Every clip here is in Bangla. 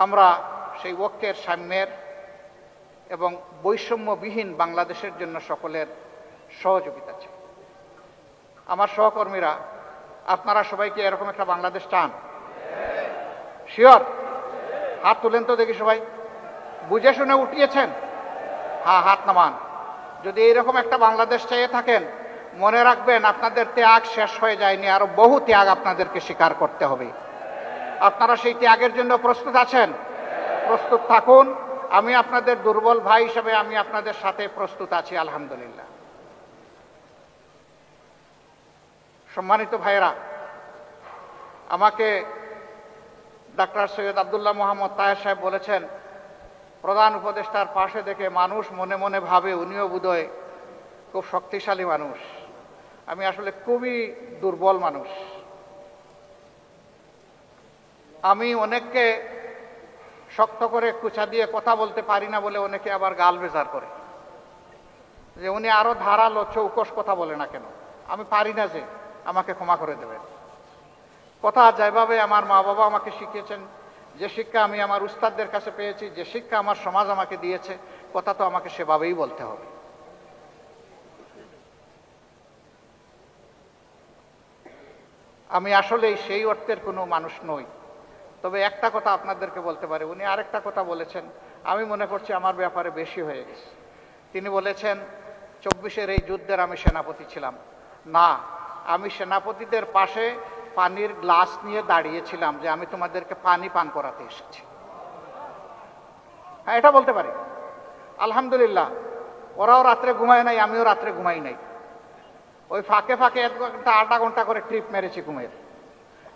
আমরা সেই ঐক্যের, সাম্যের এবং বৈষম্যবিহীন বাংলাদেশের জন্য সকলের সহযোগিতা চাই। আমার সহকর্মীরা, আপনারা সবাইকে এরকম একটা বাংলাদেশ চান? শিওর? হাত তুলেন তো দেখি সবাই। বুঝে শুনে উঠিয়েছেন? হ্যাঁ, হাত নামান। যদি এইরকম একটা বাংলাদেশ চেয়ে থাকেন, মনে রাখবেন আপনাদের ত্যাগ শেষ হয়ে যায়নি, আরো বহু ত্যাগ আপনাদেরকে স্বীকার করতে হবে। আপনারা সেই ত্যাগের জন্য প্রস্তুত আছেন? প্রস্তুত থাকুন। আমি আপনাদের দুর্বল ভাই হিসেবে আমি আপনাদের সাথে প্রস্তুত আছি, আলহামদুলিল্লাহ। সম্মানিত ভাইয়েরা, আমাকে ডাক্তার সৈয়দ আব্দুল্লাহ মোহাম্মদ তাহের সাহেব বলেছেন, প্রধান উপদেষ্টার পাশে দেখে মানুষ মনে মনে ভাবে উনিও বোধহয় খুব শক্তিশালী মানুষ। আমি আসলে খুবই দুর্বল মানুষ। আমি অনেককে শক্ত করে কুচা দিয়ে কথা বলতে পারি না বলে অনেকে আবার গাল বেজার করে যে উনি আরো ধারালো চৌকস কথা বলে না কেন। আমি পারি না, যে আমাকে ক্ষমা করে দেবেন। কথা যেভাবে আমার মা বাবা আমাকে শিখিয়েছেন, যে শিক্ষা আমি আমার উস্তাদদের কাছে পেয়েছি, যে শিক্ষা আমার সমাজ আমাকে দিয়েছে, কথা তো আমাকে সেভাবেই বলতে হবে। আমি আসলেই সেই অর্থের কোনো মানুষ নই। তবে একটা কথা আপনাদেরকে বলতে পারি, উনি আরেকটা কথা বলেছেন, আমি মনে করছি আমার ব্যাপারে বেশি হয়ে গেছে। তিনি বলেছেন 24-এর এই যুদ্ধের আমি সেনাপতি ছিলাম। না, আমি সেনাপতিদের পাশে পানির গ্লাস নিয়ে দাঁড়িয়েছিলাম যে আমি তোমাদেরকে পানি পান করাতে এসেছি। হ্যাঁ, এটা বলতে পারি। আলহামদুলিল্লাহ, ওরাও রাত্রে ঘুমায় নাই, আমিও রাত্রে ঘুমাই নাই। ওই ফাঁকে ফাঁকে 1 ঘন্টা 8 ঘন্টা করে ট্রিপ মেরেছি ঘুমের,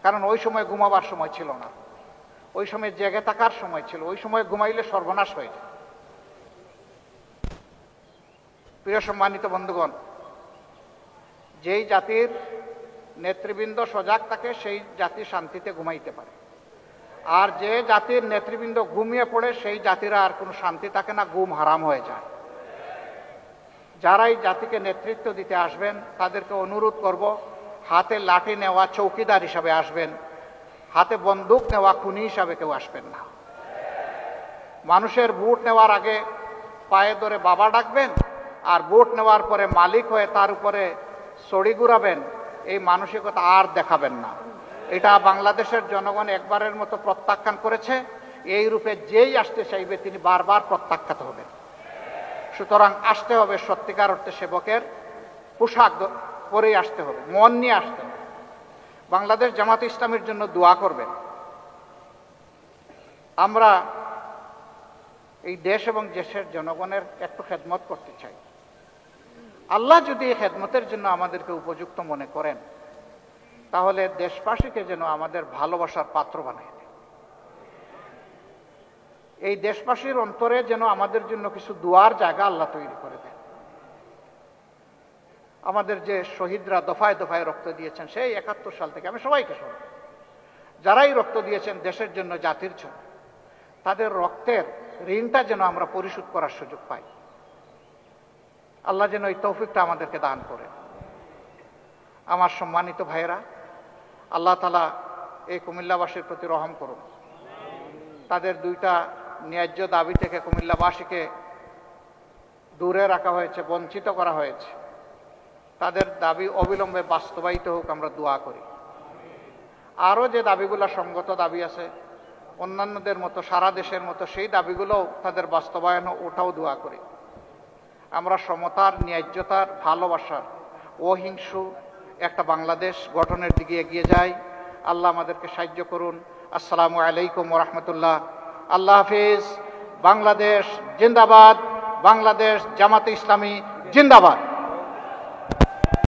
কারণ ওই সময় ঘুমাবার সময় ছিল না, ওই সময় জেগে থাকার সময় ছিল। ওই সময় ঘুমাইলে সর্বনাশ হয়ে যায়। প্রিয় সম্মানিত বন্ধুগণ, যেই জাতির নেতৃবৃন্দ সজাগ থাকে সেই জাতি শান্তিতে ঘুমাইতে পারে, আর যে জাতির নেতৃবৃন্দ ঘুমিয়ে পড়ে সেই জাতিরা আর কোনো শান্তি থাকে না, ঘুম হারাম হয়ে যায়। যারাই জাতিকে নেতৃত্ব দিতে আসবেন তাদেরকে অনুরোধ করব, হাতে লাঠি নেওয়া চৌকিদার হিসাবে আসবেন, হাতে বন্দুক নেওয়া খুনি হিসাবে কেউ আসবেন না। মানুষের ভোট নেওয়ার আগে পায়ে ধরে বাবা ডাকবেন, আর ভোট নেওয়ার পরে মালিক হয়ে তার উপরে ছড়ি ঘুরাবেন, এই মানসিকতা আর দেখাবেন না। এটা বাংলাদেশের জনগণ একবারের মতো প্রত্যাখ্যান করেছে। এই রূপে যেই আসতে চাইবে তিনি বারবার প্রত্যাখ্যাত হবেন। সুতরাং আসতে হবে সত্যিকার অর্থে সেবকের পোশাক পরেই আসতে হবে, মন নিয়ে আসতে হবে। বাংলাদেশ জামাত ইসলামের জন্য দোয়া করবেন। আমরা এই দেশ এবং দেশের জনগণের একটু খেদমত করতে চাই। আল্লাহ যদি এই খেদমতের জন্য আমাদেরকে উপযুক্ত মনে করেন, তাহলে দেশবাসীকে যেন আমাদের ভালোবাসার পাত্র বানায় দেয়। এই দেশবাসীর অন্তরে যেন আমাদের জন্য কিছু দোয়ার জায়গা আল্লাহ তৈরি করে দেন। আমাদের যে শহীদরা দফায় দফায় রক্ত দিয়েছেন সেই 71 সাল থেকে, আমি সবাইকে শোনাই, যারাই রক্ত দিয়েছেন দেশের জন্য, জাতির জন্য, তাদের রক্তের ঋণটা যেন আমরা পরিশোধ করার সুযোগ পাই। আল্লাহ যেন এই তৌফিকটা আমাদেরকে দান করেন। আমার সম্মানিত ভাইয়েরা, আল্লাহ তাআলা এই কুমিল্লাবাসীর প্রতি রহম করুন। তাদের 2টা ন্যায্য দাবি থেকে কুমিল্লাবাসীকে দূরে রাখা হয়েছে, বঞ্চিত করা হয়েছে। তাদের দাবি অবিলম্বে বাস্তবায়িত হোক, আমরা দোয়া করি। আরও যে দাবিগুলো সঙ্গত দাবি আছে অন্যান্যদের মতো, সারা দেশের মতো, সেই দাবিগুলোও তাদের বাস্তবায়ন ওটাও দোয়া করি। আমরা সমতার, ন্যায্যতার, ভালোবাসার, অহিংসু একটা বাংলাদেশ গঠনের দিকে এগিয়ে যাই। আল্লাহ আমাদেরকে সাহায্য করুন। আসসালামু আলাইকুম ওয়া রাহমাতুল্লাহ। আল্লাহ হাফিজ। বাংলাদেশ জিন্দাবাদ। বাংলাদেশ জামাতে ইসলামী জিন্দাবাদ।